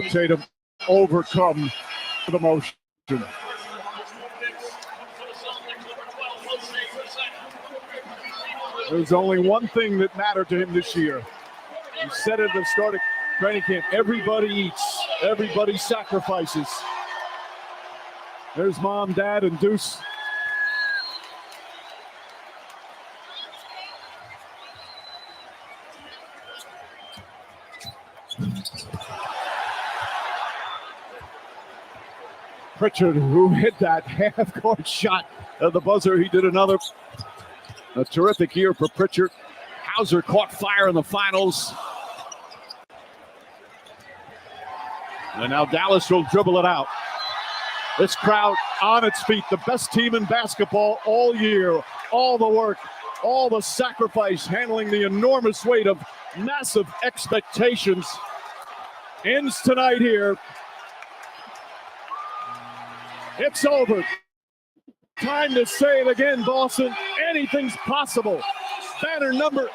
Tatum overcome the motion. There's only one thing that mattered to him this year. He said at the start of training camp, everybody eats, everybody sacrifices. There's Mom, Dad, and Deuce. Pritchard, who hit that half-court shot at the buzzer. He did another. A terrific year for Pritchard. Hauser caught fire in the finals. And now Dallas will dribble it out. This crowd on its feet, the best team in basketball all year. All the work, all the sacrifice, handling the enormous weight of massive expectations. Ends tonight here. It's over. Time to say it again, Boston. Anything's possible. Banner number.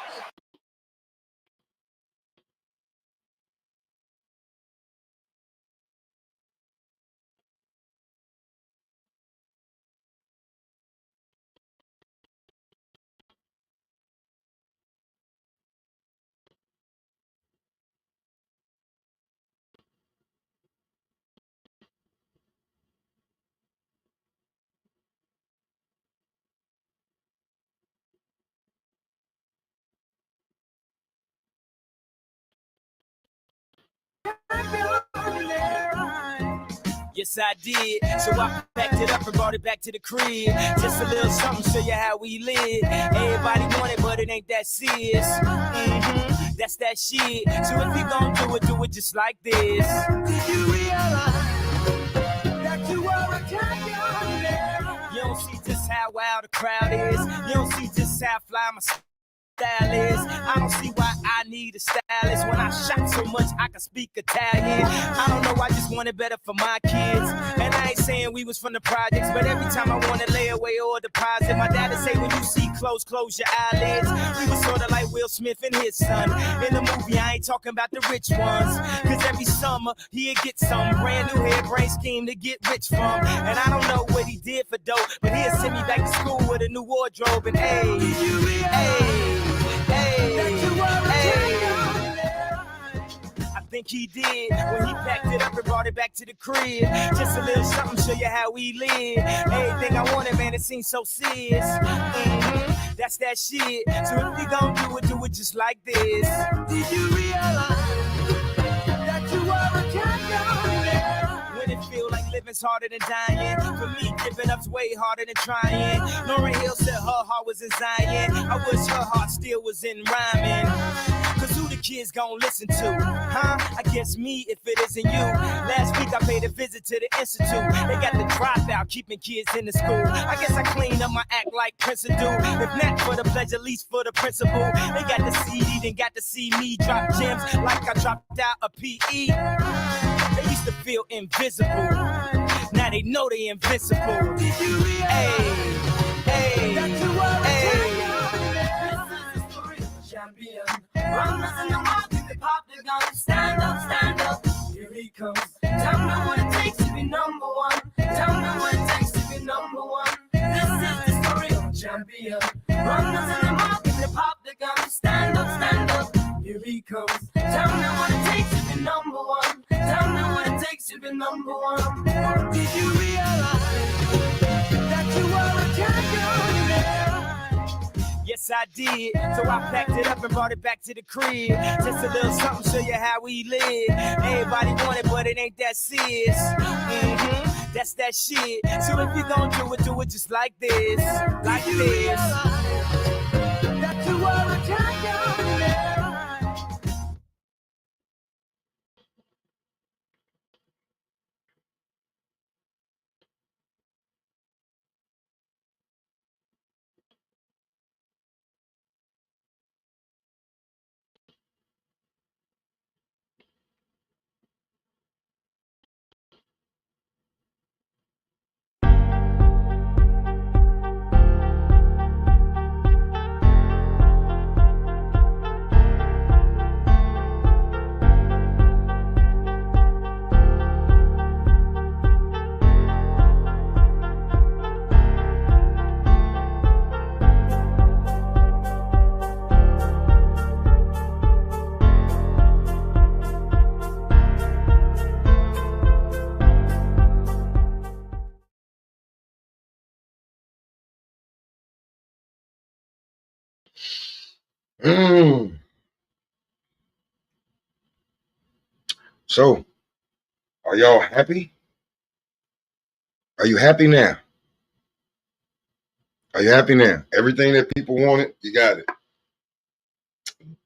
Yes, I did. So I packed it up and brought it back to the crib. Just a little something, show you how we live. Everybody want it, but it ain't that serious. That's that shit. So if you gon' do it just like this. Did you realize that you are a champion? You don't see just how wild the crowd is. You don't see just how fly my style is. I don't see why I need a stylist. When I shot so much I can speak Italian. I don't know, I just want it better for my kids. And I ain't saying we was from the projects, but every time I want to lay away or deposit, my dad'd say when you see close your eyelids. We was sort of like Will Smith and his son. In the movie I ain't talking about the rich ones, cause every summer he'd get some brand new hairbrain scheme to get rich from. And I don't know what he did for dope, but he'd send me back to school with a new wardrobe. And I think he did when he packed it up and brought it back to the crib. Just a little something, show you how we live. Everything I wanted, man, it seems so serious. That's that shit. So if you gon' do it just like this. Did you realize that you are a champion? When it feel like living's harder than dying. For me, giving up's way harder than trying. Lauryn Hill said her heart was in Zion. I wish her heart still was in rhyming. Cause who the kids gon' listen to? Huh? I guess me if it isn't you. Last week I paid a visit to the institute. They got the dropout, keeping kids in the school. I guess I cleaned up my act like Prince do. If not for the pledge, at least for the principal. They got the CD, then got to see me drop gems like I dropped out a PE. They used to feel invisible. Now they know they invincible. Champion. Runners in the market, they pop the gun. Stand up, here he comes. Tell me what it takes to be number one. Tell me what it takes to be number one. This is the story of a champion. Runners in the market, they pop the gun. Stand up, here he comes. Tell me what it takes to be number one. Tell me what it takes to be number one. Did you realize that you are a champion? Yes, I did. So I packed it up and brought it back to the crib. Just a little something, show you how we live. Everybody want it, but it ain't that serious. That's that shit. So if you gon' do it just like this. Like this. That you are a champion. So, are y'all happy? Are you happy now? Are you happy now? Everything that people wanted, you got it.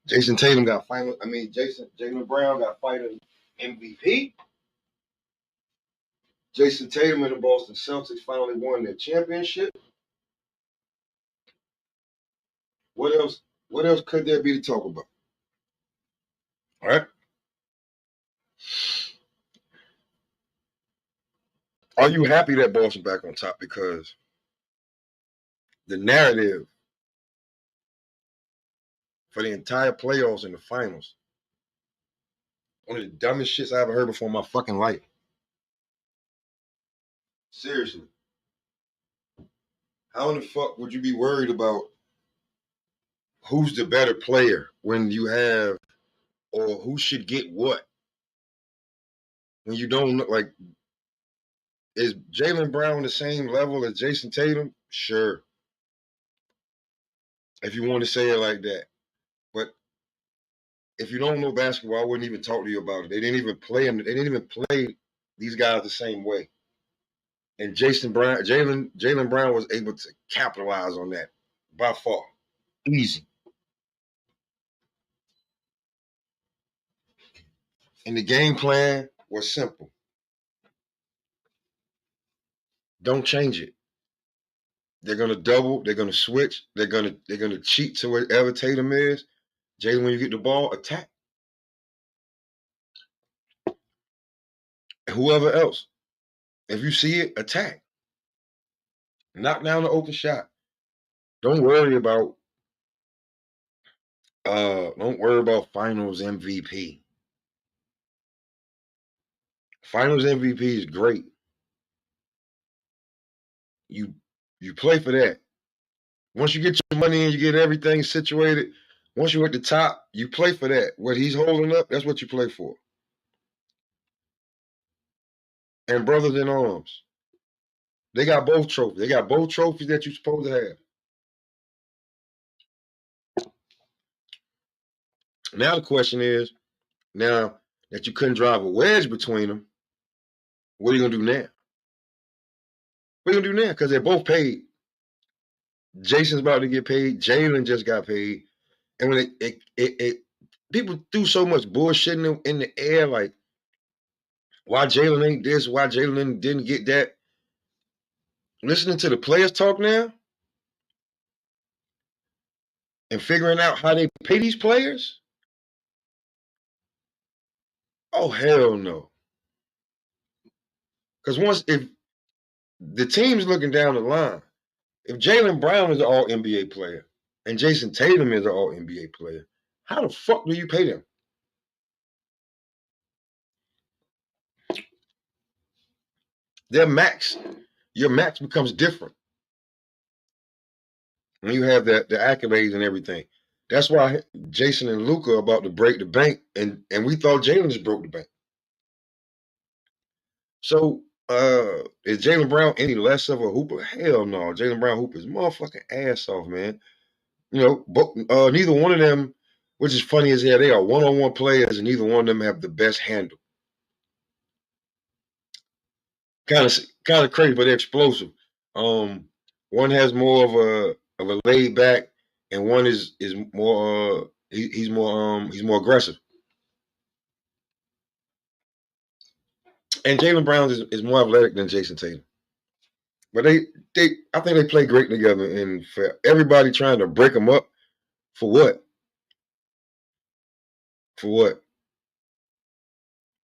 Jason Tatum got final. Jalen Brown got final MVP. Jason Tatum and the Boston Celtics finally won their championship. What else? What else could there be to talk about? All right. Are you happy that Boston back on top? Because the narrative for the entire playoffs and the finals, one of the dumbest shits I ever heard before in my fucking life. Seriously. How in the fuck would you be worried about who's the better player when you have, or who should get what? When you don't know, like, is Jalen Brown the same level as Jason Tatum? Sure. If you want to say it like that. But if you don't know basketball, I wouldn't even talk to you about it. They didn't even play them. They didn't even play these guys the same way. And Jalen Brown was able to capitalize on that by far. Easy. And the game plan was simple. Don't change it. They're gonna double, they're gonna switch, they're gonna cheat to wherever Tatum is. Jalen, when you get the ball, attack. And whoever else. If you see it, attack. Knock down the open shot. Don't worry about finals MVP. Finals MVP is great. You play for that. Once you get your money in, you get everything situated. Once you're at the top, you play for that. What he's holding up, that's what you play for. And brothers in arms, they got both trophies. They got both trophies that you're supposed to have. Now the question is, now that you couldn't drive a wedge between them, what are you gonna do now? What are you gonna do now? Because they're both paid. Jason's about to get paid. Jalen just got paid. And when people do so much bullshit in the air, like why Jalen ain't this, why Jalen didn't get that. Listening to the players talk now and figuring out how they pay these players. Oh hell no. Because if the team's looking down the line, if Jalen Brown is an all NBA player and Jason Tatum is an all NBA player, how the fuck do you pay them? Your max becomes different when you have the accolades and everything. That's why Jason and Luka are about to break the bank, and we thought Jalen just broke the bank. So is Jalen Brown any less of a hooper? Hell no. Jalen Brown hoop his motherfucking ass off, man. You know, but neither one of them, which is funny as hell, they are one-on-one players, and neither one of them have the best handle. Kind of crazy, but they're explosive. One has more of a laid back, and one is more he's more aggressive. And Jalen Brown is more athletic than Jason Tatum. But I think they play great together. And for everybody trying to break them up, for what? For what?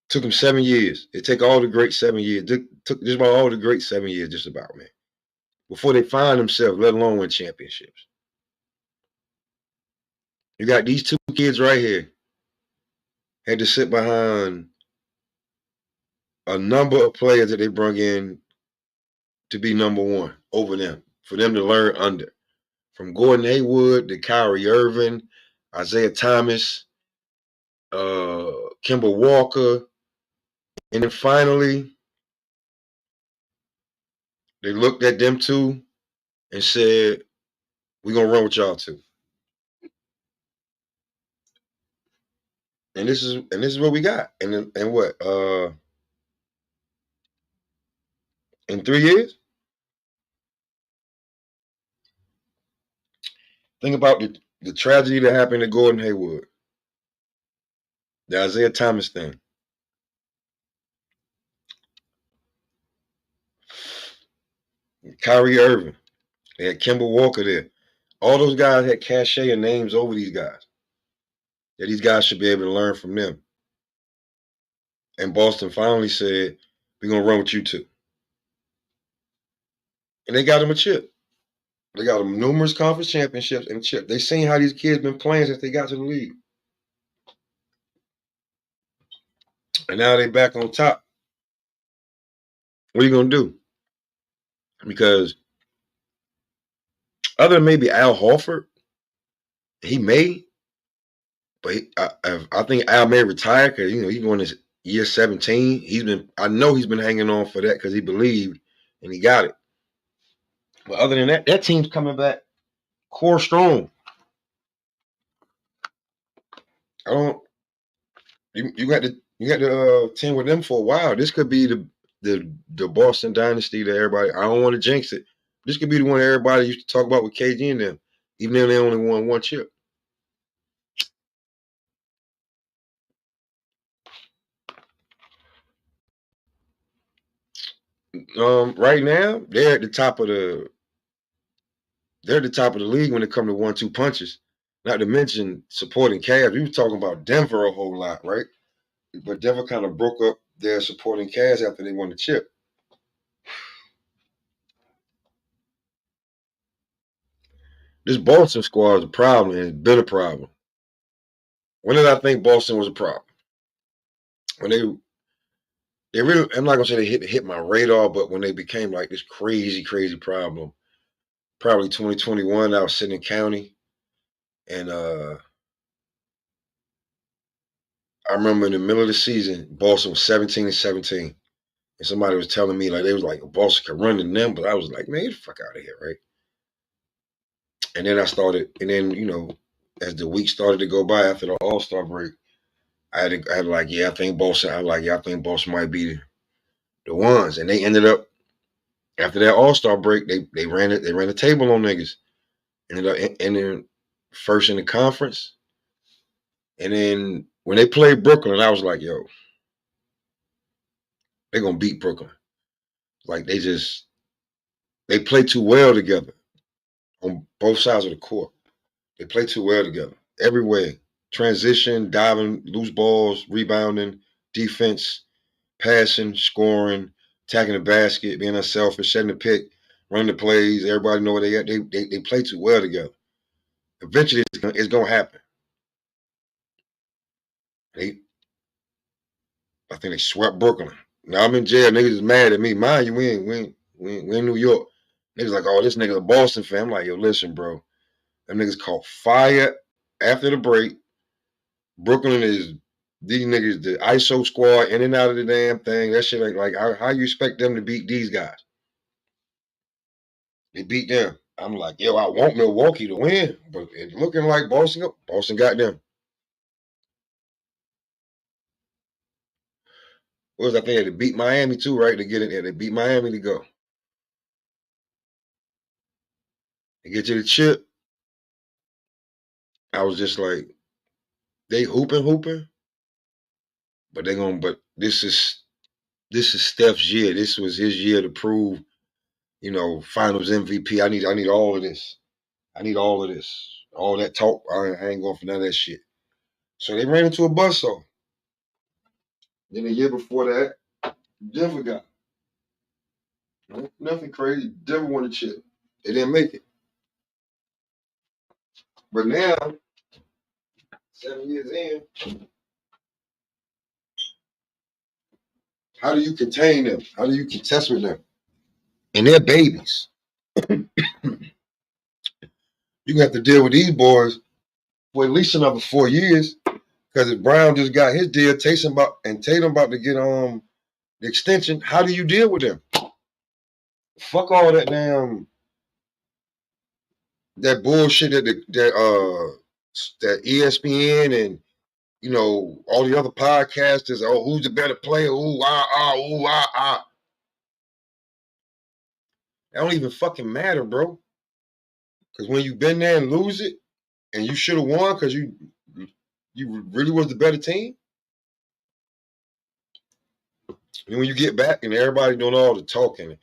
Took them 7 years. It took all the great 7 years. Took just about all the great 7 years, just about, man, before they find themselves, let alone win championships. You got these two kids right here had to sit behind a number of players that they brought in to be number one over them, for them to learn under. From Gordon Hayward to Kyrie Irving, Isaiah Thomas, Kemba Walker, and then finally they looked at them two and said, "We're gonna run with y'all too." And this is what we got. And what? In 3 years? Think about the tragedy that happened to Gordon Hayward. The Isaiah Thomas thing. Kyrie Irving. They had Kemba Walker there. All those guys had cachet and names over these guys. That these guys should be able to learn from them. And Boston finally said, we're going to run with you two. And they got him a chip. They got him numerous conference championships and a chip. They seen how these kids been playing since they got to the league. And now they back on top. What are you going to do? Because other than maybe Al Horford, he may, but I think Al may retire because he's going to year 17. I know he's been hanging on for that because he believed and he got it. But other than that, that team's coming back core strong. I don't. You got the team with them for a while. This could be the Boston dynasty that everybody. I don't want to jinx it. This could be the one everybody used to talk about with KG and them, even though they only won one chip. Right now they're at the top of the league when it comes to 1-2 punches. Not to mention supporting Cavs. We were talking about Denver a whole lot, right? But Denver kind of broke up their supporting cast after they won the chip. This Boston squad is a problem, and it's been a problem. When did I think Boston was a problem? When they really, I'm not gonna say they hit my radar, but when they became like this crazy problem, probably 2021. I was sitting in county, and I remember in the middle of the season, Boston was 17-17, and somebody was telling me like they was like Boston could run in them, but I was like, man, get the fuck out of here, right? And then I started, and then as the week started to go by after the All-Star break, I had like, yeah, I think Boston. I was like, yeah, I think Boston might be the ones, and they ended up after that All-Star break, they ran it. They ran the table on niggas. Ended up ending first in the conference, and then when they played Brooklyn, I was like, yo, they're gonna beat Brooklyn. Like they play too well together on both sides of the court. They play too well together every way. Transition, diving, loose balls, rebounding, defense, passing, scoring, attacking the basket, being unselfish, setting the pick, running the plays. Everybody know what they got. They play too well together. Eventually, it's gonna happen. I think they swept Brooklyn. Now I'm in jail. Niggas is mad at me. Mind you, we in New York. Niggas like, oh, this nigga's a Boston fan. I'm like, yo, listen, bro. Them niggas caught fire after the break. Brooklyn is these niggas, the ISO squad, in and out of the damn thing. That shit like how you expect them to beat these guys? They beat them. I'm like, yo, I want Milwaukee to win, but it's looking like Boston got them. What was I think? They beat Miami too, right? To get in there. They beat Miami to go. They get you the chip. I was just like, they hooping, but but this is Steph's year. This was his year to prove, finals MVP. I need all of this. I need all of this. All that talk, I ain't going for none of that shit. So they ran into a buzzsaw. Then the year before that, Denver got nothing crazy. Denver won the chip. They didn't make it. But now, 7 years in, how do you contain them? How do you contest with them? And they're babies. You have to deal with these boys for at least another 4 years. Because if Brown just got his deal, Tatum about to get the extension, how do you deal with them? Fuck all that damn that bullshit that ESPN and you know, all the other podcasters, oh, who's the better player? Ooh, ooh, That don't even fucking matter, bro. Because when you've been there and lose it, and you should have won because you really was the better team. And when you get back and everybody doing all the talking, and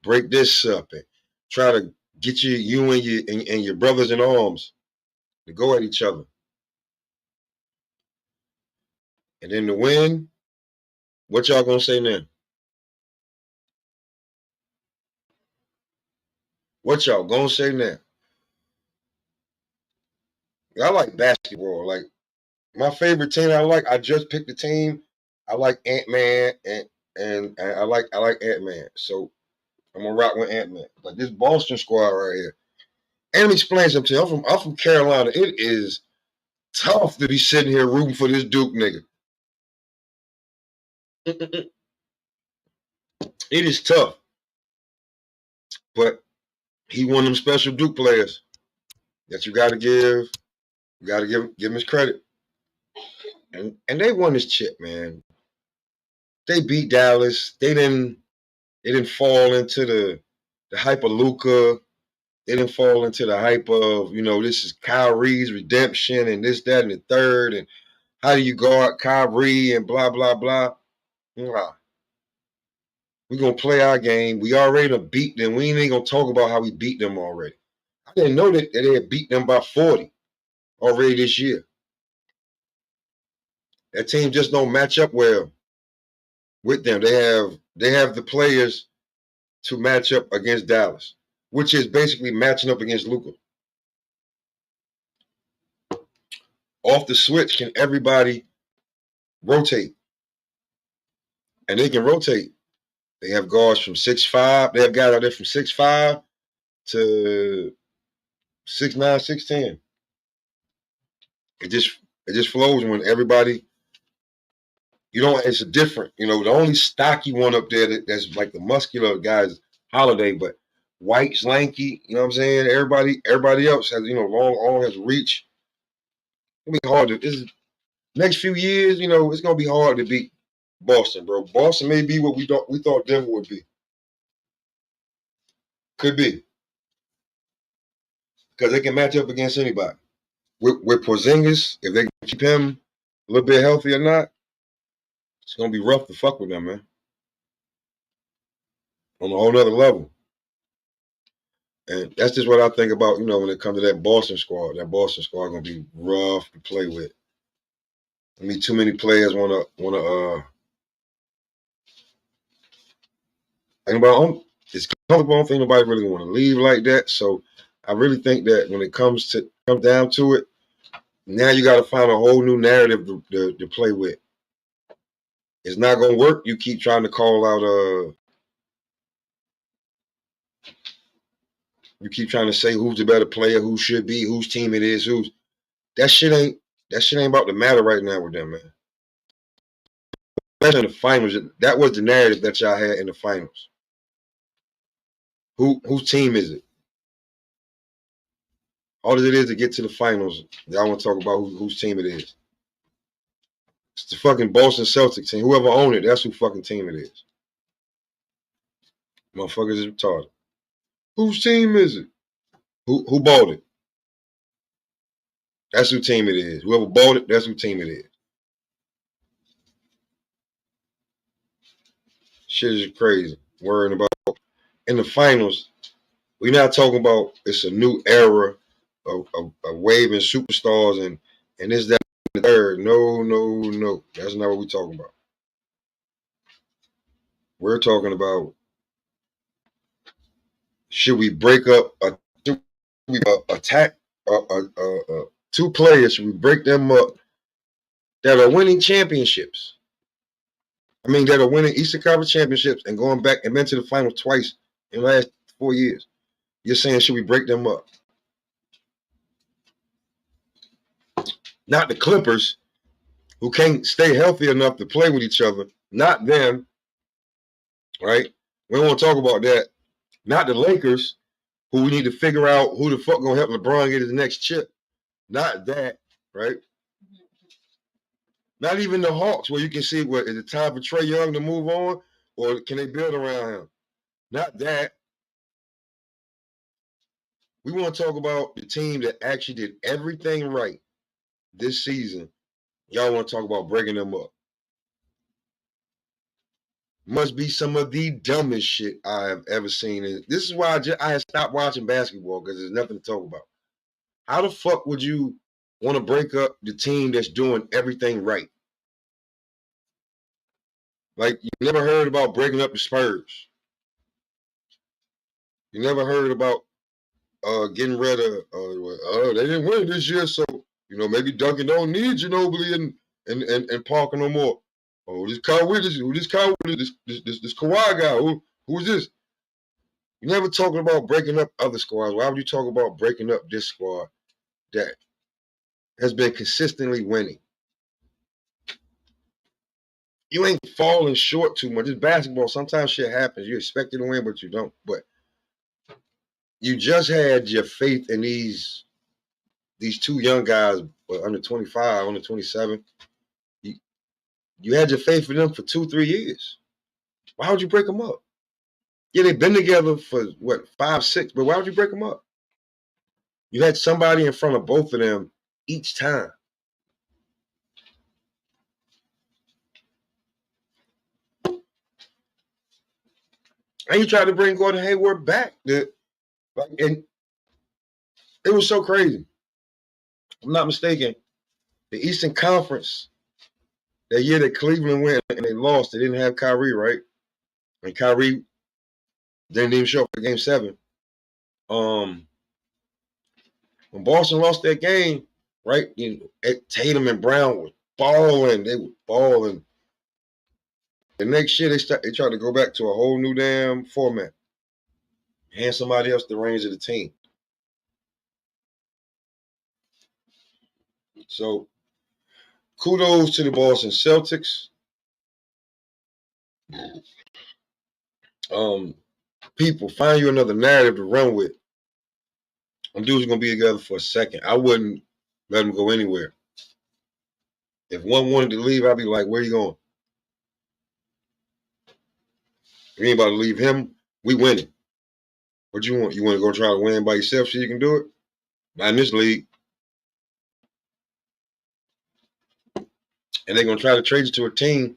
break this up and try to get you and your brothers in arms to go at each other. And then to win, what y'all gonna say now? What y'all gonna say now? I like basketball. Like my favorite team I just picked the team. I like Ant-Man and I like Ant-Man. So I'm gonna rock with Ant-Man. But this Boston squad right here. And let me explain something to you. I'm from Carolina. It is tough to be sitting here rooting for this Duke nigga. It is tough. But he one of them special Duke players that you gotta give him his credit. And they won this chip, man. They beat Dallas. They didn't fall into the hype of Luka. They didn't fall into the hype of, you know, this is Kyrie's redemption and this, that, and the third, and how do you guard Kyrie and blah, blah, blah. Nah. We're gonna play our game. We already done beat them. We ain't gonna talk about how we beat them already. I didn't know that they had beat them by 40 already this year. That team just don't match up well with them. They have the players to match up against Dallas, which is basically matching up against Luka. Off the switch, can everybody rotate? And they can rotate. They have guards from 6'5". They have guys out there from 6'5" to 6'9", 6'10". It just flows when everybody. You know, it's a different. You know, the only stocky one up there that's like the muscular guys, Holiday, but White's lanky. You know what I'm saying? Everybody else has, you know, long arm, has reach. It'll be hard to. Next few years, you know, it's gonna be hard to beat Boston, bro. Boston may be what we thought Denver would be. Could be. Because they can match up against anybody. With Porzingis, if they can keep him a little bit healthy or not, it's gonna be rough to fuck with them, man. On a whole nother level. And that's just what I think about, you know, when it comes to that Boston squad. That Boston squad gonna be rough to play with. I mean, too many players wanna it's comfortable. I don't think nobody really want to leave like that. So I really think that when it comes down to it, now you got to find a whole new narrative to play with. It's not gonna work. You keep trying to call out. You keep trying to say who's the better player, who should be, whose team it is, that shit ain't about to matter right now with them, man. Especially in the finals, that was the narrative that y'all had in the finals. Whose team is it? All it is to get to the finals, y'all want to talk about whose team it is. It's the fucking Boston Celtics team. Whoever owned it, that's who fucking team it is. Motherfuckers is retarded. Whose team is it? Who bought it? That's who team it is. Whoever bought it, that's who team it is. Shit is crazy. Worrying about in the finals. We're not talking about it's a new era of waving superstars and this, that, and the third. No. That's not what we're talking about. We're talking about should we break up attack two players? Should we break them up that are winning championships? I mean, that are winning Eastern Conference championships and going back and been to the final twice in the last 4 years. You're saying should we break them up? Not the Clippers, who can't stay healthy enough to play with each other. Not them, right? We don't want to talk about that. Not the Lakers, who we need to figure out who the fuck gonna help LeBron get his next chip. Not that, right? Not even the Hawks, where you can see what is it time for Trae Young to move on, or can they build around him? Not that. We want to talk about the team that actually did everything right this season. Y'all want to talk about breaking them up. Must be some of the dumbest shit I have ever seen. And this is why I had stopped watching basketball, because there's nothing to talk about. How the fuck would you want to break up the team that's doing everything right? Like, you never heard about breaking up the Spurs. You never heard about getting rid of, they didn't win this year, so, maybe Duncan don't need Ginobili and Parker no more. Oh, this Kawhi, this Kawhi guy, who is this? You never talking about breaking up other squads. Why would you talk about breaking up this squad that has been consistently winning? You ain't falling short too much. It's basketball. Sometimes shit happens. You expect it to win, but you don't. But you just had your faith in these two young guys, under 25, under 27. You had your faith in them for 2-3 years. Why would you break them up? Yeah, they've been together for 5, 6, but why would you break them up? You had somebody in front of both of them each time. And you tried to bring Gordon Hayward back. And it was so crazy. If I'm not mistaken, the Eastern Conference, that year that Cleveland went and they lost, they didn't have Kyrie, right? And Kyrie didn't even show up for Game 7. When Boston lost that game, right, Tatum and Brown was balling. They were balling. The next year, they tried to go back to a whole new damn format. Hand somebody else the reins of the team. So, kudos to the Boston Celtics. People, find you another narrative to run with. Them dudes are going to be together for a second. I wouldn't let them go anywhere. If one wanted to leave, I'd be like, where you going? You ain't about to leave him. We winning. What you want? You want to go try to win by yourself so you can do it? Not in this league. And they're going to try to trade you to a team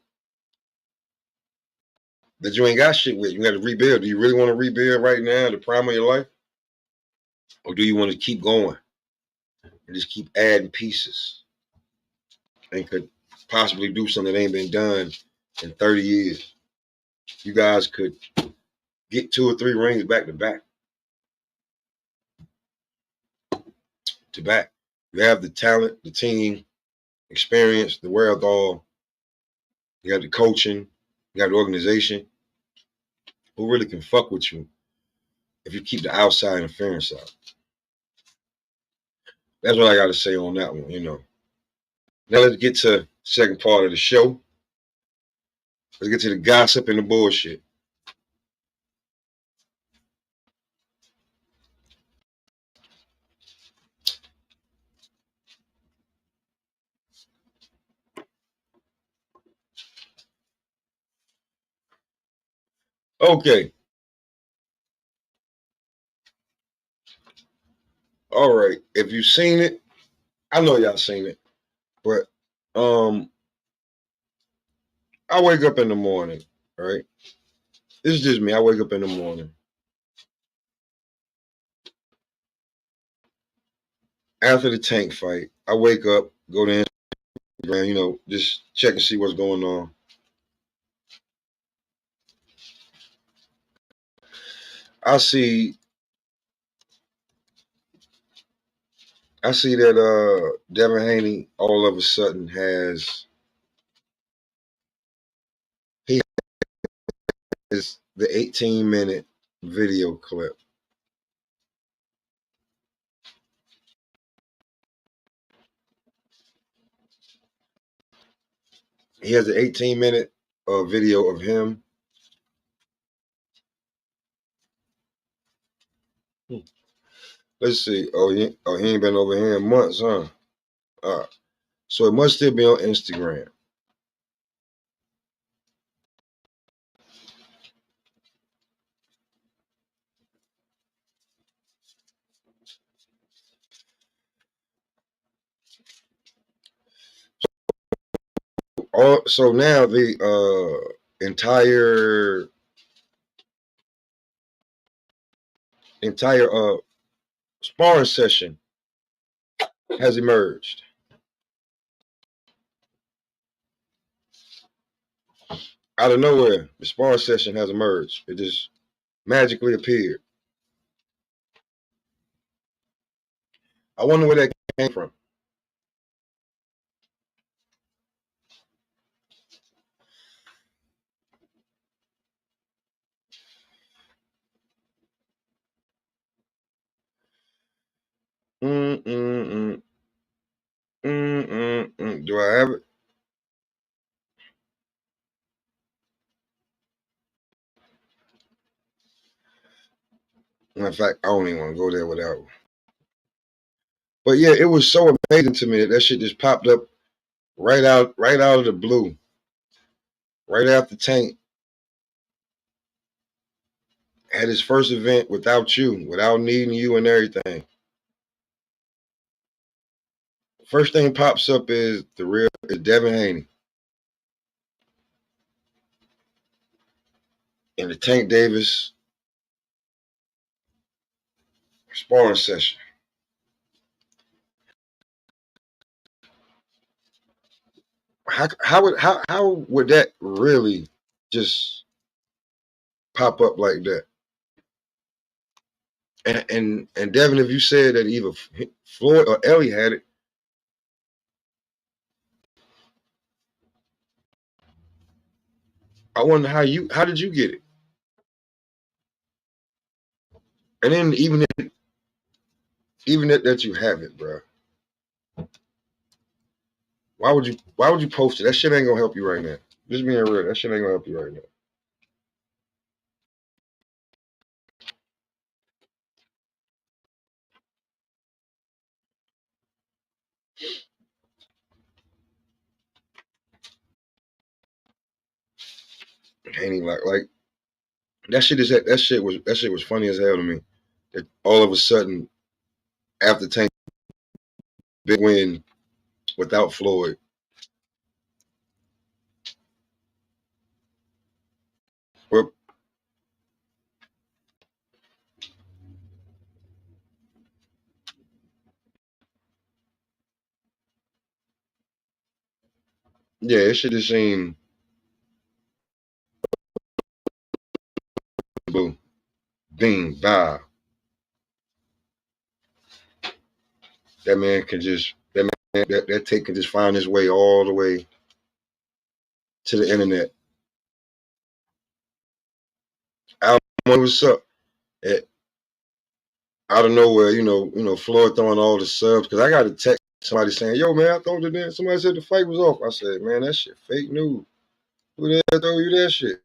that you ain't got shit with. You got to rebuild. Do you really want to rebuild right now, the prime of your life? Or do you want to keep going and just keep adding pieces and could possibly do something that ain't been done in 30 years? You guys could get 2 or 3 rings back to back. You have the talent, the team, experience, the wherewithal. You got the coaching. You got the organization. Who really can fuck with you if you keep the outside interference out? That's what I got to say on that one, Now let's get to the second part of the show. Let's get to the gossip and the bullshit. Okay. All right. If you've seen it, I know y'all seen it, but I wake up in the morning, right? This is just me. I wake up in the morning. After the Tank fight, I wake up, go to Instagram, just check and see what's going on. I see that Devin Haney all of a sudden has the 18-minute video clip. He has an 18-minute video of him. Let's see. Oh, he ain't been over here in months, huh? So it must still be on Instagram. So now the entire sparring session has emerged. Out of nowhere, the sparring session has emerged. It just magically appeared. I wonder where that came from. Do I have it? In fact, I don't even want to go there without. But yeah, it was so amazing to me that shit just popped up right out of the blue, right after Tank had his first event without you, without needing you and everything. First thing pops up is Devin Haney in the Tank Davis sparring session. How would that really just pop up like that? And Devin, if you said that either Floyd or Ellie had it, I wonder how did you get it? And then even that you have it, bro. Why would you post it? That shit ain't gonna help you right now. Just being real, that shit ain't gonna help you right now. Haney like that shit was funny as hell to me. That all of a sudden after Tank big win without Floyd. Well, yeah, it should have seemed boom, bing, bow. That man can just that tape can just find his way all the way to the internet. I don't know what's up. Out of nowhere, Floyd throwing all the subs because I got a text somebody saying, "Yo, man, I thought that somebody said the fight was off." I said, "Man, that shit fake news. Who the hell throw you that shit?"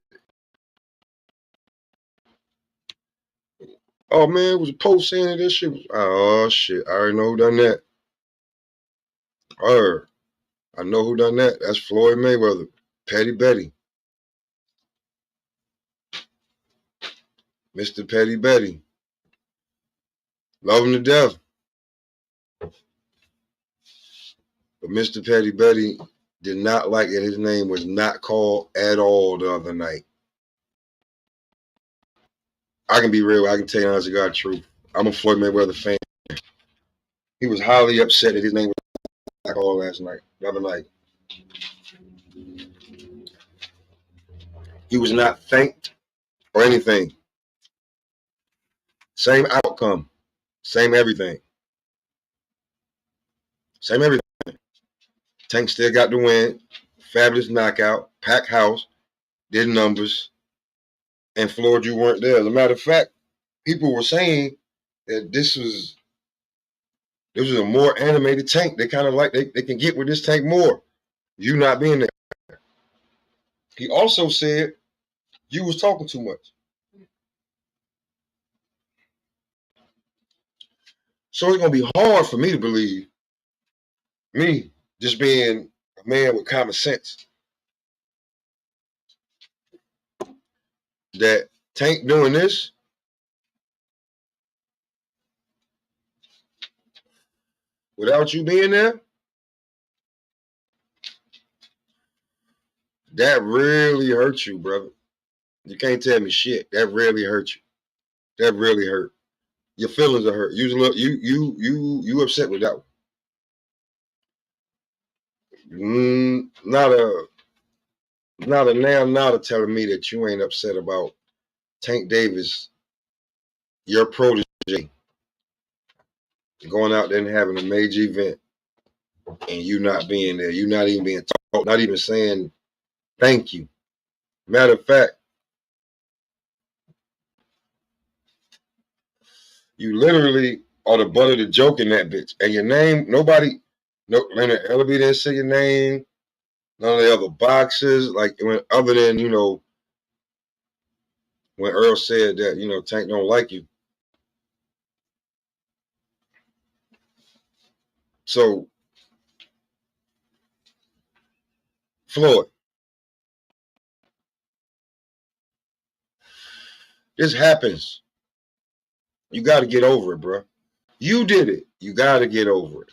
Oh man, it was a post saying that this shit was. Oh shit, I already know who done that. I know who done that. That's Floyd Mayweather, Petty Betty, Mr. Petty Betty. Love him to death. But Mr. Petty Betty did not like it. His name was not called at all the other night. I can be real. I can tell you honest to God truth. I'm a Floyd Mayweather fan. He was highly upset that his name was not called the other night. He was not thanked or anything. Same outcome. Same everything. Same everything. Tank still got the win. Fabulous knockout. Packed house. Did numbers. And Floyd, you weren't there. As a matter of fact, people were saying that this was a more animated Tank. They kind of like they can get with this Tank more. You not being there. He also said you was talking too much. So it's gonna be hard for me to believe, me just being a man with common sense, that Tank doing this without you being there. That really hurt you, brother. You can't tell me shit. That really hurt you. That really hurt. Your feelings are hurt. You upset with that one. Not a telling me that you ain't upset about Tank Davis, your protege, going out there and having a major event and you not being there. You not even being taught, not even saying thank you. Matter of fact, you literally are the butt of the joke in that bitch. And your name, nobody, no, Leonard Ellaby didn't say your name. None of the other boxers, like other than, when Earl said that, Tank don't like you. So, Floyd, this happens. You got to get over it, bro. You did it. You got to get over it.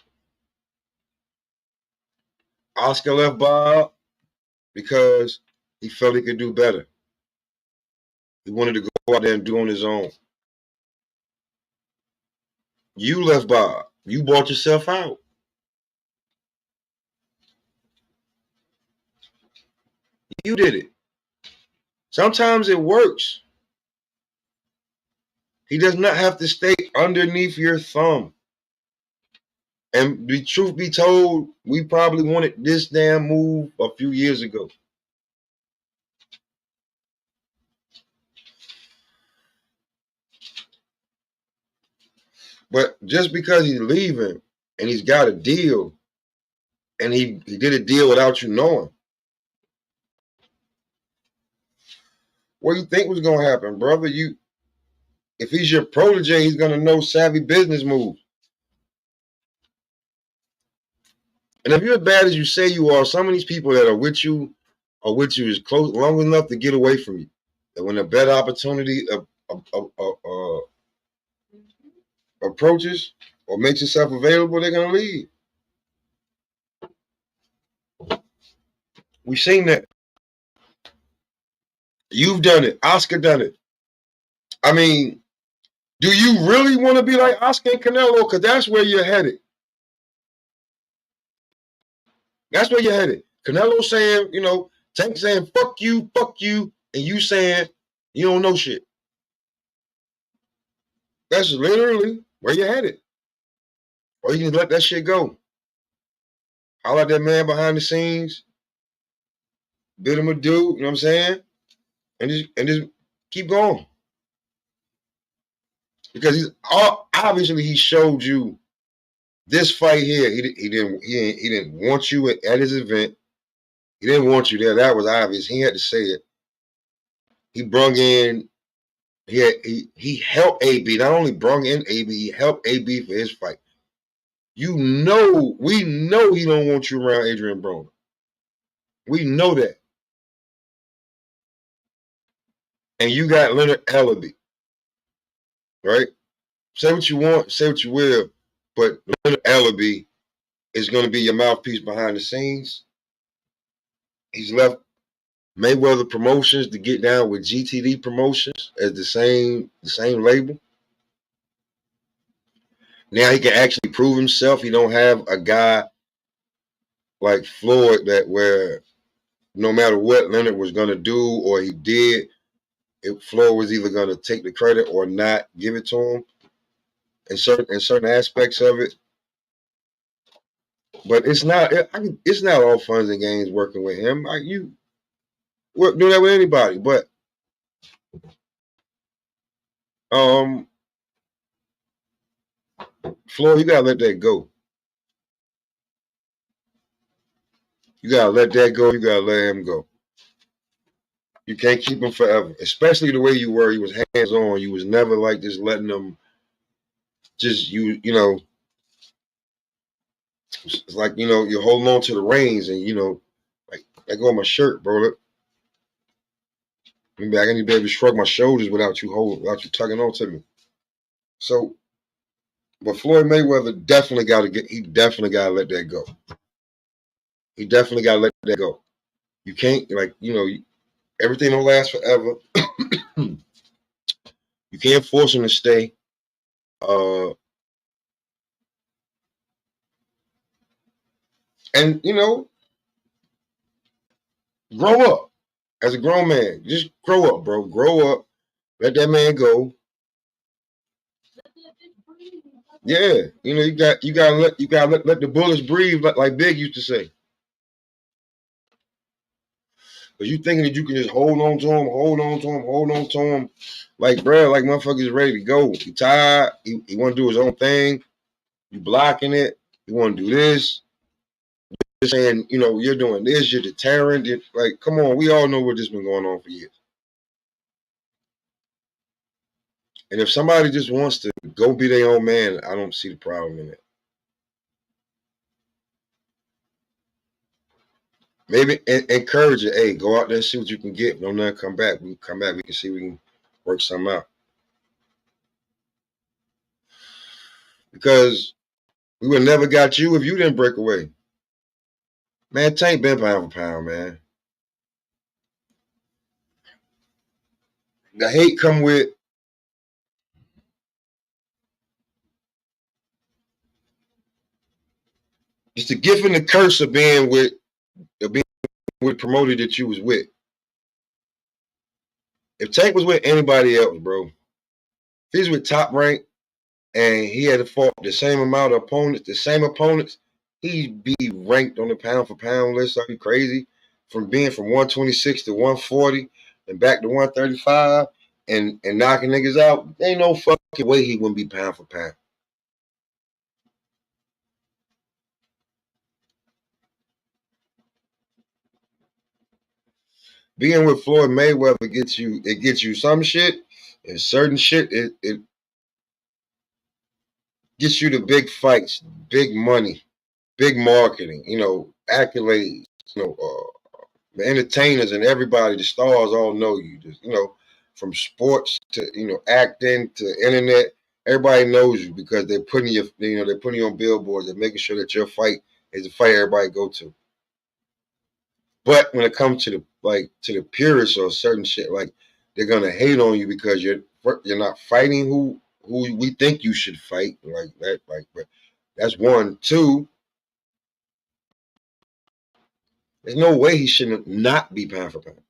Oscar left Bob because he felt he could do better. He wanted to go out there and do on his own. You left Bob. You bought yourself out. You did it. Sometimes it works. He does not have to stay underneath your thumb. And the truth be told, we probably wanted this damn move a few years ago. But just because he's leaving and he's got a deal, and he did a deal without you knowing, what do you think was going to happen, brother? If he's your protege, he's going to know savvy business moves. And if you're as bad as you say you are, some of these people that are with you is close long enough to get away from you. And when a better opportunity approaches or makes itself available, they're going to leave. We've seen that. You've done it. Oscar done it. I mean, do you really want to be like Oscar and Canelo? Because that's where you're headed. That's where you're headed. Canelo saying, Tank saying, fuck you, and you saying, you don't know shit. That's literally where you're headed. Or you can let that shit go. I like that man behind the scenes, bid him a do, you know what I'm saying? And just keep going. Because obviously he showed you this fight here. He didn't want you at his event. He didn't want you there. That was obvious. He had to say it. He brung in. He helped AB. Not only brung in AB, he helped AB for his fight. We know he don't want you around Adrian Broner. We know that. And you got Leonard Ellaby, right? Say what you want, say what you will, but Leonard Ellaby is going to be your mouthpiece behind the scenes. He's left Mayweather Promotions to get down with GTD Promotions as the same label. Now he can actually prove himself. He don't have a guy like Floyd where no matter what Leonard was going to do or he did, Floyd was either going to take the credit or not give it to him in certain aspects of it. But it's not all fun and games working with him. You do that with anybody, but Floyd, you gotta let that go. You gotta let that go. You gotta let him go. You can't keep him forever, especially the way you were. He was hands on. You was never like just letting them. Just it's like you're holding on to the reins, and like I go on my shirt, bro. Maybe I need to be able to shrug my shoulders without you tugging on to me. So, but Floyd Mayweather definitely got to let that go. He definitely got to let that go. You can't, like, everything don't last forever. You can't force him to stay. And grow up as a grown man. Just grow up, bro. Grow up. Let that man go. Yeah, you gotta let the bullets breathe, like Big used to say. Cause you thinking that you can just hold on to him, like, bro, like motherfuckers ready to go. He tired. He want to do his own thing. You blocking it. You want to do this. You're saying, you're doing this. You're deterrent. Like, come on. We all know what this been going on for years. And if somebody just wants to go be their own man, I don't see the problem in it. Maybe encourage it. Hey, go out there and see what you can get. Don't let come back. We come back. We can see we can work something out. Because we would never got you if you didn't break away. Man, Tank been pound for pound, man. The hate come with it's the gift and the curse of being with the promoter that you was with. If Tank was with anybody else, bro, if he's with Top Rank and he had to fought the same amount of opponents, he'd be ranked on the pound for pound list. Are you crazy? From being from 126 to 140 and back to 135 and knocking niggas out, ain't no fucking way he wouldn't be pound for pound. Being with Floyd Mayweather gets you some shit, and certain shit it gets you the big fights, big money, big marketing, accolades, the entertainers and everybody, the stars all know you. Just, from sports to acting to internet, everybody knows you because they're putting they're putting you on billboards. They're making sure that your fight is the fight everybody go to. But when it comes to the purists or certain shit, like they're gonna hate on you because you're not fighting who we think you should fight, like that. But that's one. Two, there's no way he shouldn't not be pound for pound.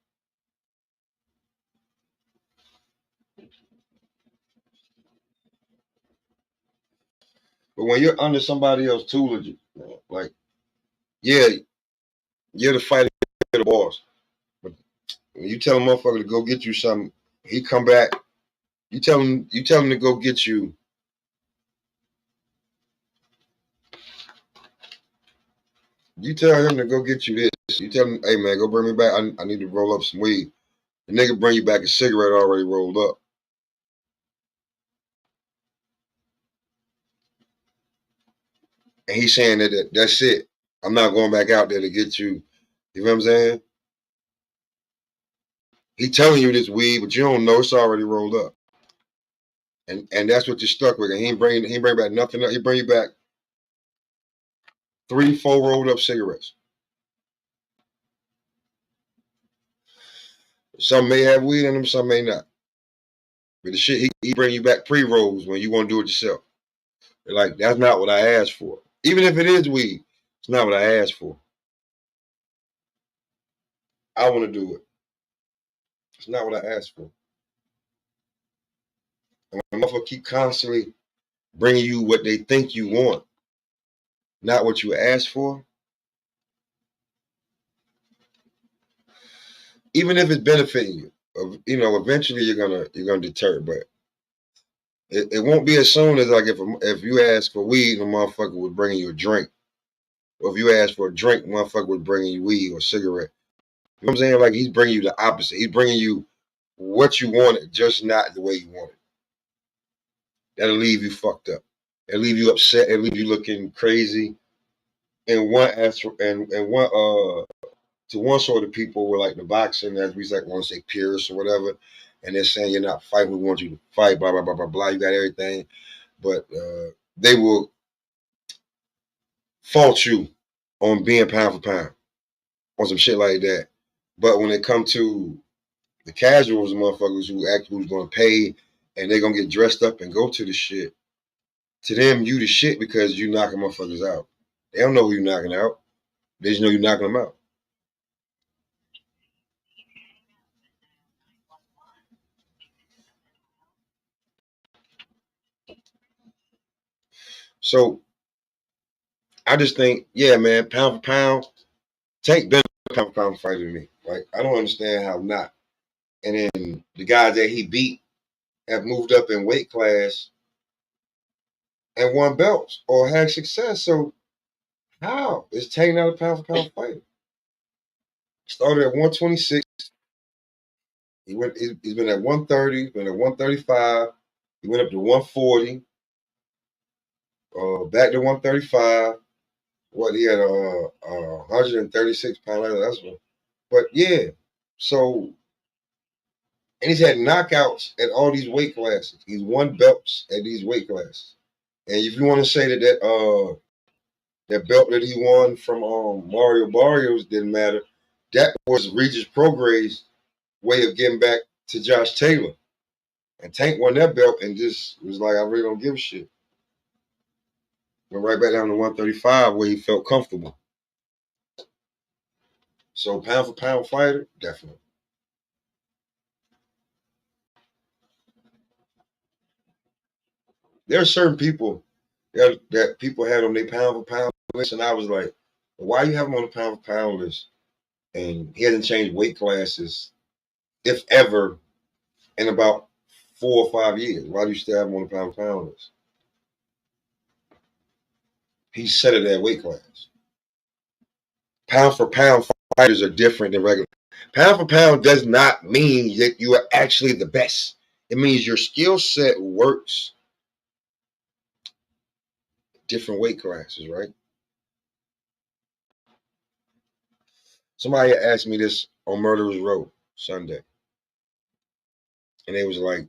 But when you're under somebody else's tutelage, like, yeah, you're the fighter, you're the boss. But when you tell a motherfucker to go get you something, he come back. You tell him to go get you. You tell him to go get you this. You tell him, hey man, go bring me back. I need to roll up some weed. The nigga bring you back a cigarette already rolled up. And he's saying that's it. I'm not going back out there to get you. You know what I'm saying? He telling you this weed, but you don't know it's already rolled up. And that's what you're stuck with. And he bring back nothing else. He bring you back 3, 4 rolled up cigarettes. Some may have weed in them, some may not. But the shit, he bring you back pre-rolls when you want to do it yourself. They're like, that's not what I asked for. Even if it is weed, it's not what I asked for. I want to do it. It's not what I asked for. And when motherfucker keep constantly bringing you what they think you want, not what you asked for, even if it's benefiting you, eventually you're gonna deter. But it won't be as soon as like if you ask for weed, the motherfucker was bringing you a drink, or if you ask for a drink, the motherfucker was bringing you weed or cigarette. You know what I'm saying? Like he's bringing you the opposite. He's bringing you what you wanted, just not the way you want it. That'll leave you fucked up. It'll leave you upset. It'll leave you looking crazy. And one to one sort of people were like the boxing, as we like want to say peers or whatever, and they're saying you're not fighting. We want you to fight. Blah blah blah blah blah. You got everything, but they will fault you on being pound for pound on some shit like that. But when it comes to the casuals, motherfuckers who's gonna pay and they're gonna get dressed up and go to the shit, to them, you the shit because you knocking motherfuckers out. They don't know who you knocking out. They just know you knocking them out. So I just think, yeah, man, pound for pound, Tank been a pound for pound fighter to me. Like, I don't understand how not. And then the guys that he beat have moved up in weight class and won belts or had success. So how is Tank not a pound for pound fighter? Started at 126. He's been at 130, been at 135. He went up to 140, back to 135. What he had 136 pound. That's one. But yeah, so and he's had knockouts at all these weight classes. He's won belts at these weight classes. And if you want to say that belt that he won from Mario Barrios didn't matter, that was Regis Prograis' way of getting back to Josh Taylor. And Tank won that belt and just was like, I really don't give a shit. Went right back down to 135 where he felt comfortable. So pound for pound fighter, definitely. There are certain people that people had on their pound for pound list, and I was like, why you have him on the pound for pound list? And he hasn't changed weight classes, if ever, in about 4 or 5 years. Why do you still have him on the pound for pound list? He's set at that weight class. Pound for pound fighters are different than regular. Pound for pound does not mean that you are actually the best. It means your skill set works different weight classes, right? Somebody asked me this on Murderers Row Sunday. And they was like,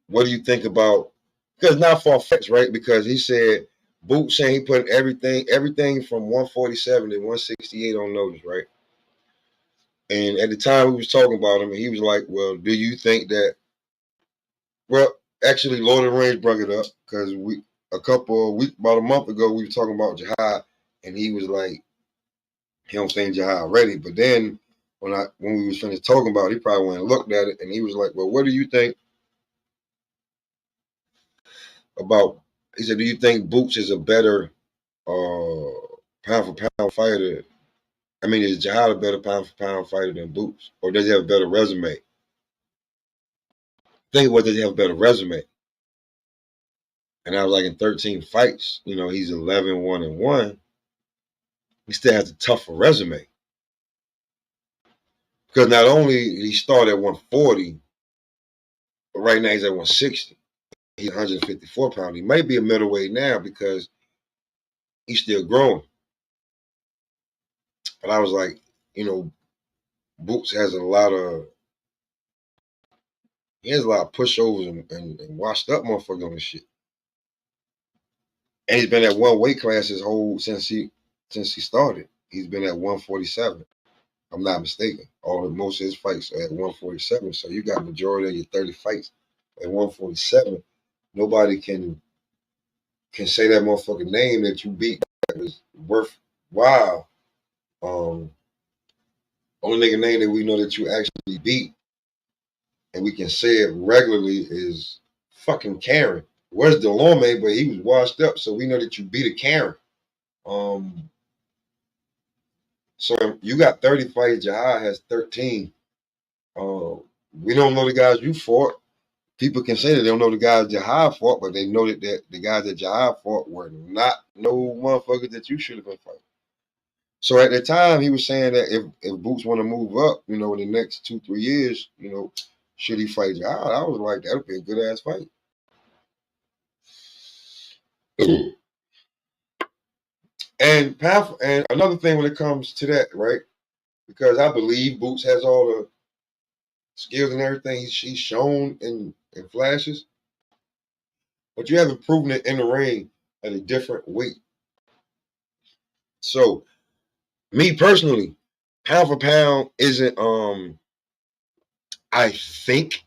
what do you think about, because not far-fetched, right? Because he said, Boot saying he put everything from 147 to 168 on notice, right? And at the time we was talking about him, and he was like, well, do you think that, well, actually, Lord of the Rings brought it up, because about a month ago, we were talking about Jihad, and he was like, he don't think Jihad ready. But then when we was finished talking about it, he probably went and looked at it, and he was like, well, what do you think about, he said, do you think Boots is a better pound for pound fighter? I mean, is Jihad a better pound for pound fighter than Boots? Or does he have a better resume? Think what, does he have a better resume? And I was like, in 13 fights, he's 11-1-1. He still has a tougher resume. Because not only he started at 140, but right now he's at 160. He's 154 pounds. He might be a middleweight now because he's still growing. But I was like, Boots has a lot of pushovers and washed up motherfucker on this shit. And he's been at one weight class since he started. He's been at 147. I'm not mistaken. Most of his fights are at 147. So you got majority of your 30 fights at 147. Nobody can say that motherfucking name that you beat that was worthwhile. Only nigga name that we know that you actually beat, and we can say it regularly, is fucking Karen. Where's Delorme? But he was washed up, so we know that you beat a Karen. So you got 30 fights. Jihad has 13. We don't know the guys you fought. People can say that they don't know the guys Jihad fought, but they know that the guys that Jihad fought were not no motherfuckers that you should have been fighting. So at the time, he was saying that if Boots want to move up, in the next 2-3 years, should he fight Jihad? I was like, that would be a good ass fight. And another thing when it comes to that, right? Because I believe Boots has all the skills and everything he's shown in flashes, but you haven't proven it in the ring at a different weight. So, me personally, pound for pound isn't I think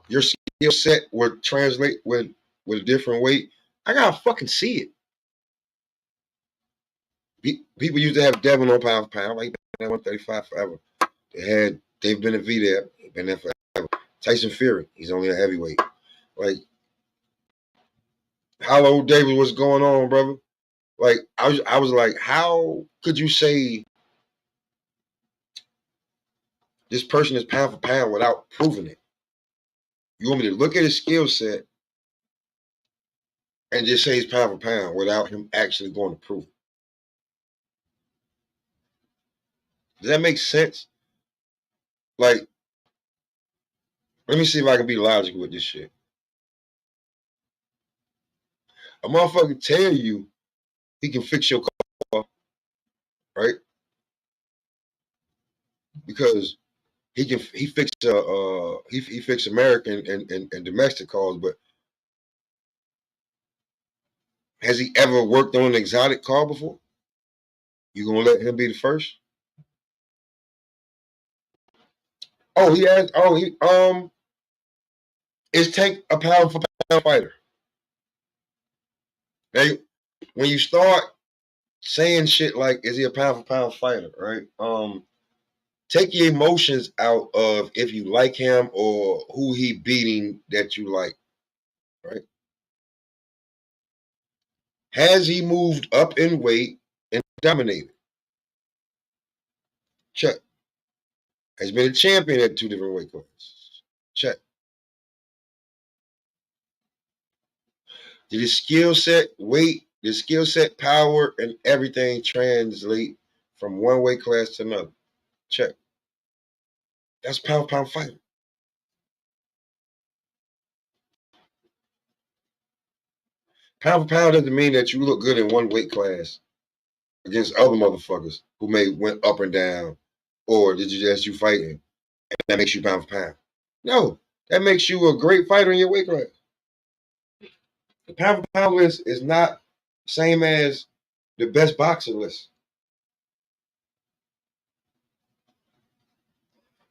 your skill set would translate with a different weight. I gotta fucking see it. People used to have Devin on pound for pound, like at 135 forever. They've been a V there, been there forever. Tyson Fury, he's only a heavyweight. Like, hello, David, what's going on, brother? Like, I was like, how could you say this person is pound for pound without proving it? You want me to look at his skill set and just say he's pound for pound without him actually going to prove it? Does that make sense? Like, let me see if I can be logical with this shit. A motherfucker tell you he can fix your car, right? Because he fixed he fixed American and domestic cars, but has he ever worked on an exotic car before? You gonna let him be the first? Oh, he has. Oh, he is Tank a pound for pound fighter? Now, when you start saying shit like, "Is he a pound for pound fighter?" Right? Take your emotions out of if you like him or who he beating that you like. Right? Has he moved up in weight and dominated? Check. Has been a champion at 2 different weight classes. Check. Did his skill set, weight, his skill set, power, and everything translate from one weight class to another? Check. That's pound for pound fighting. Pound for pound doesn't mean that you look good in one weight class against other motherfuckers who may went up and down, or did you just you fighting and that makes you pound for pound? No, that makes you a great fighter in your weight class. The pound for pound list is not same as the best boxer list.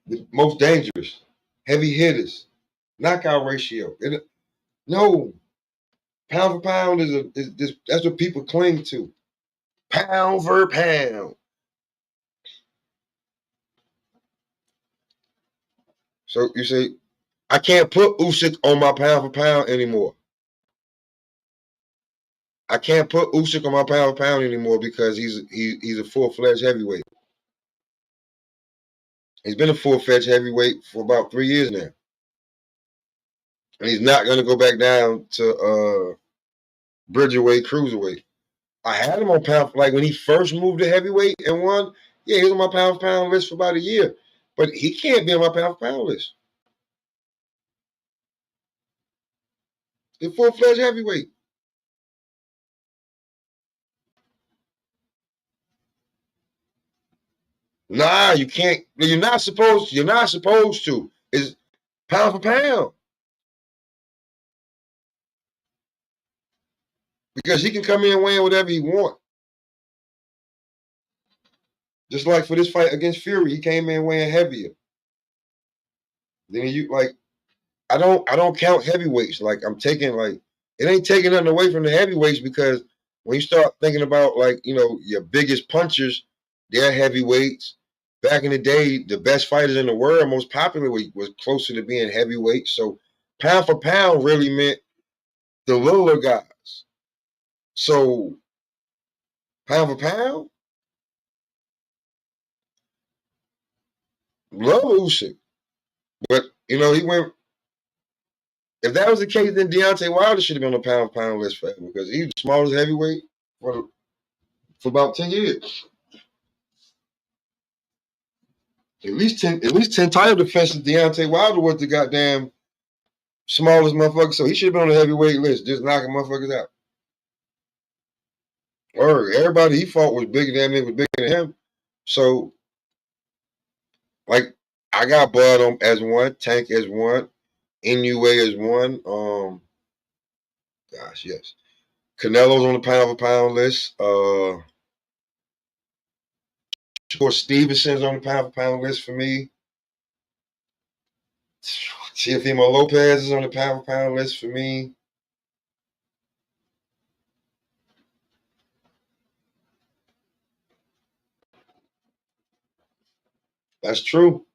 The most dangerous, heavy hitters, knockout ratio. No, pound for pound is that's what people cling to. Pound for pound. So you say, I can't put Usyk on my pound for pound anymore. I can't put Usyk on my pound for pound anymore because he's a full-fledged heavyweight. He's been a full-fledged heavyweight for about 3 years now. And he's not going to go back down to Bridgerweight, Cruiserweight. I had him on pound, like when he first moved to heavyweight and won, yeah, he was on my pound for pound list for about a year. But he can't be on my pound for pound list. He's full-fledged heavyweight. Nah, you can't. You're not supposed to. It's pound for pound. Because he can come in weighing whatever he wants. Just like for this fight against Fury, he came in weighing heavier. Then you like, I don't count heavyweights. Like I'm taking like it ain't taking nothing away from the heavyweights because when you start thinking about like your biggest punchers, they're heavyweights. Back in the day, the best fighters in the world, most popular, was closer to being heavyweight. So pound for pound really meant the littler guys. So pound for pound, love Usyk, but he went. If that was the case, then Deontay Wilder should have been on the pound for pound list forever because he was the smallest heavyweight for about 10 years. At least 10 title defenses. Deontay Wilder was the goddamn smallest motherfucker, so he should have been on the heavyweight list, just knocking motherfuckers out. Or everybody he fought was bigger than him, was bigger than him. So, like, I got Bud on as one, Tank as one, Inoue as one. Gosh, yes. Canelo's on the pound for pound list. Shakur Stevenson's on the pound-for-pound list for me. Teofimo Lopez is on the pound-for-pound list for me. That's true.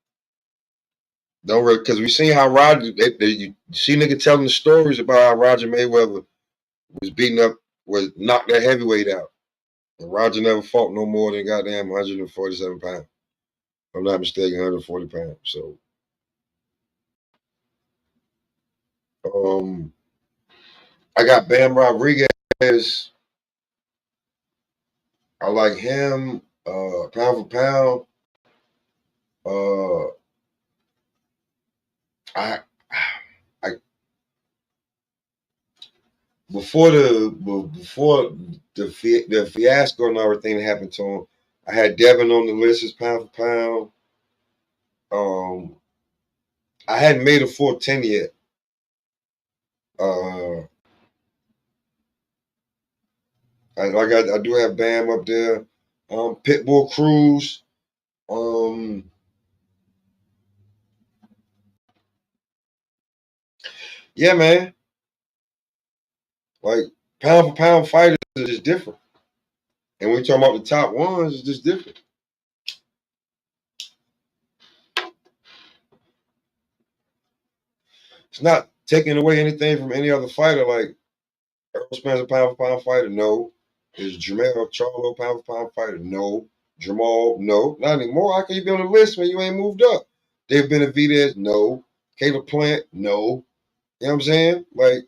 Don't because we seen how Roger. You see nigga telling the stories about how Roger Mayweather was beating up, was knocked that heavyweight out, and Roger never fought no more than goddamn 147 pounds. If I'm not mistaken, 140 pounds. So, I got Bam Rodriguez. I like him. Pound for pound. I before the fiasco and everything that happened to him, I had Devin on the list as pound for pound. I hadn't made a 410 yet. I do have Bam up there. Pitbull Cruz. Yeah, man. Like pound for pound fighters is just different. And when you talk about the top ones, it's just different. It's not taking away anything from any other fighter. Like Earl Spence, a pound for pound fighter? No. Is Jermell Charlo pound for pound fighter? No. Jamal? No. Not anymore. How can you be on the list when you ain't moved up? David Benavidez? No. Caleb Plant? No. You know what I'm saying? Like,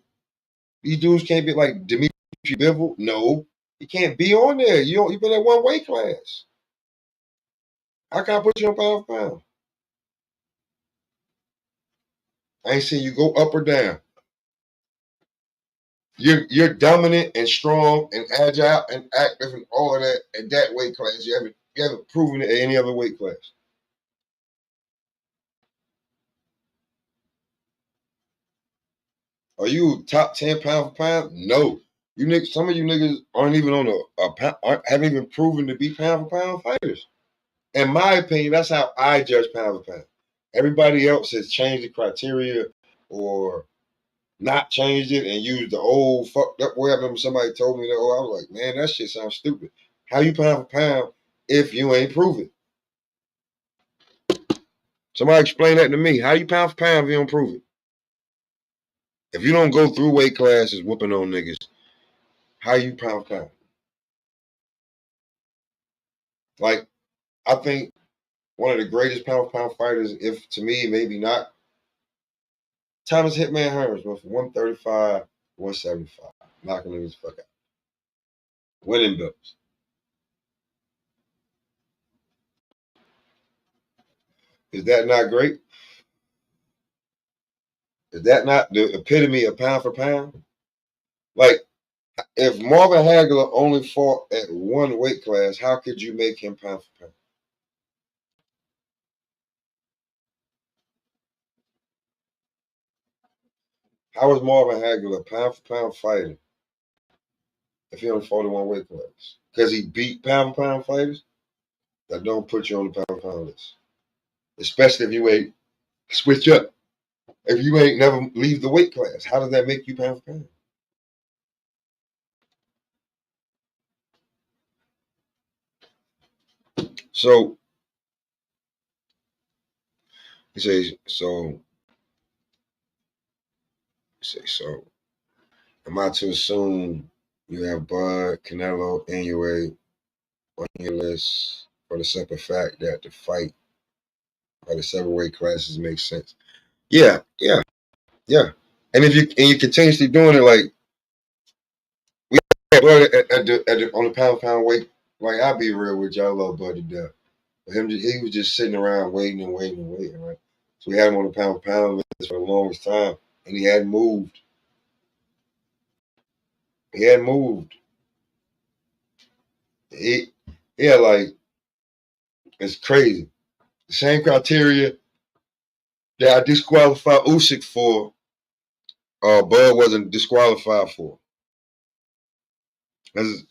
these dudes can't be like Dimitri Bivol? No. You can't be on there. You've been at one weight class. How can I put you on pound for pound? I ain't seen you go up or down. You're dominant and strong and agile and active and all of that at that weight class. You haven't proven it at any other weight class. Are you top 10 pound for pound? No. Some of you niggas aren't even on haven't even proven to be pound for pound fighters. In my opinion, that's how I judge pound for pound. Everybody else has changed the criteria or not changed it and used the old fucked up way. I remember somebody told me that. Oh, I was like, man, that shit sounds stupid. How you pound for pound if you ain't proven? Somebody explain that to me. How you pound for pound if you don't prove it? If you don't go through weight classes whooping on niggas, how you pound for pound? Like, I think one of the greatest pound for pound fighters, if to me, maybe not, Thomas Hitman Hearns went from 135 to 175, knocking niggas the fuck out. Winning belts. Is that not great? Is that not the epitome of pound for pound? Like, if Marvin Hagler only fought at one weight class, how could you make him pound for pound? How is Marvin Hagler a pound for pound fighter if he only fought in one weight class? Because he beat pound for pound fighters? That don't put you on the pound for pound list. Especially if you ain't switch up. If you ain't never leave the weight class, how does that make you pound for pound? So he says, so am I to assume you have Bud, Canelo, and Inoue on your list for the simple fact that the fight by the seven weight classes makes sense? Yeah. And if you continuously doing it, like we had Bud on the pound for pound weight, like I'll be real with you, I love Bud to death. But he was just sitting around waiting, right? So we had him on the pound for pound list for the longest time, and he hadn't moved. He hadn't moved. Like it's crazy. The same criteria that I disqualified Usyk for, Bud wasn't disqualified for. Because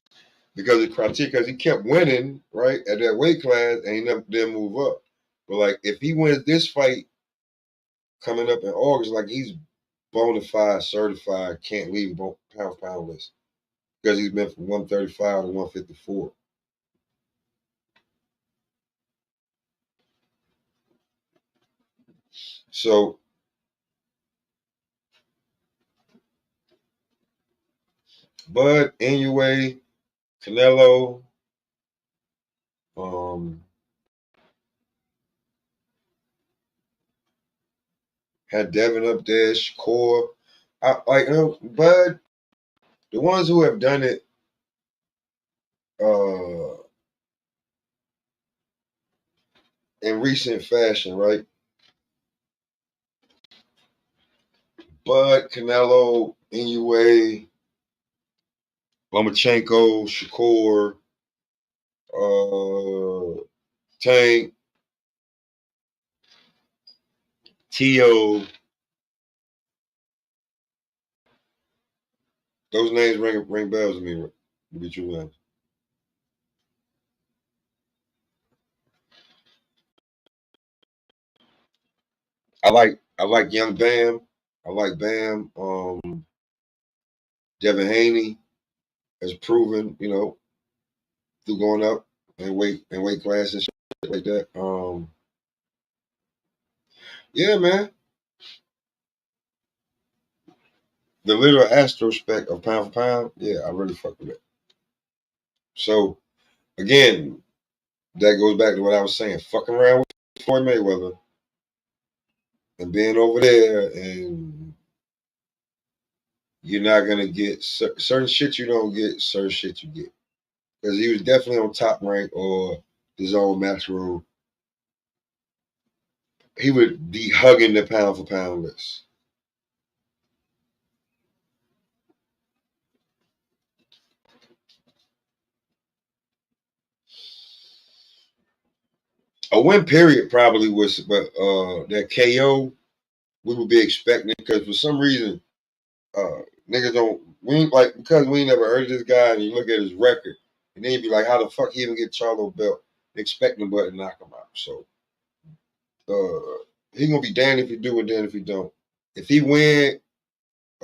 because of criteria, because he kept winning, right, at that weight class, and he never didn't move up. But like, if he wins this fight coming up in August, like he's bona fide, certified, can't leave pound for pound list because he's been from 135 to 154. So Bud, Inoue, Canelo, had Devin up there, Shakur. Bud, the ones who have done it in recent fashion, right? Bud, Canelo, Inoue, Lomachenko, Shakur, Tank, Tio. Those names ring bells to me, to be true honest. I like Young Bam. I like Bam. Devin Haney has proven, through going up in weight class and shit like that. Yeah, man. The little astrospect of pound for pound, yeah, I really fuck with it. So again, that goes back to what I was saying. Fucking around with Floyd Mayweather and being over there, and you're not gonna get certain shit you don't get, certain shit you get. Because he was definitely on Top Rank or his own match room. He would be hugging the pound for pound list. A win period probably was, but that KO we would be expecting it because for some reason niggas don't because we ain't never heard of this guy and you look at his record and then you be like, how the fuck he even get Charlo belt? Expecting but to knock him out. So he gonna be damned if he do and damned if he don't. If he win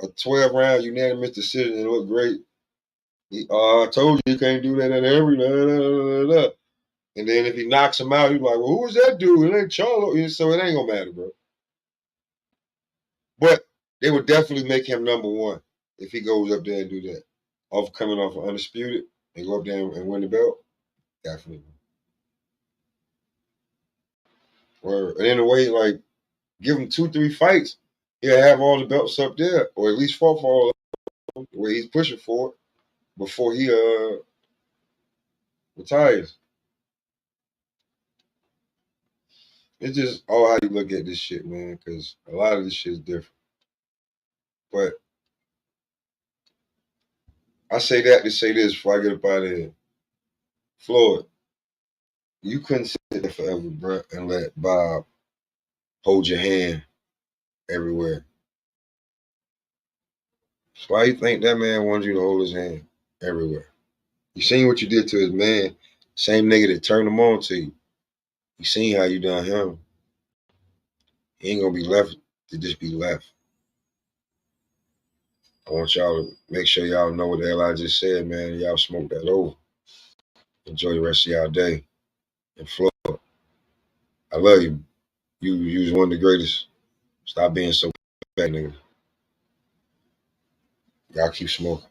a 12 round unanimous decision and look great, I told you can't do that at every And then if he knocks him out, he's like, well, who is that dude? It ain't Charlo. So it ain't gonna matter, bro. But they would definitely make him number one if he goes up there and do that. Coming off of Undisputed and go up there and win the belt. Definitely. And in a way, like, give him 2-3 fights, he'll have all the belts up there, or at least fought for all of them, where he's pushing for it before he retires. It's just all how you look at this shit, man, because a lot of this shit is different. But I say that to say this before I get up out of here. Floyd, you couldn't sit there forever, bro, and let Bob hold your hand everywhere. So why you think that man wanted you to hold his hand everywhere? You seen what you did to his man, same nigga that turned him on to you. You seen how you done him. He ain't gonna be left to just be left. I want y'all to make sure y'all know what the hell I just said, man. Y'all smoke that over. Enjoy the rest of y'all day. And Floyd, I love you. You was one of the greatest. Stop being so bad, nigga. Y'all keep smoking.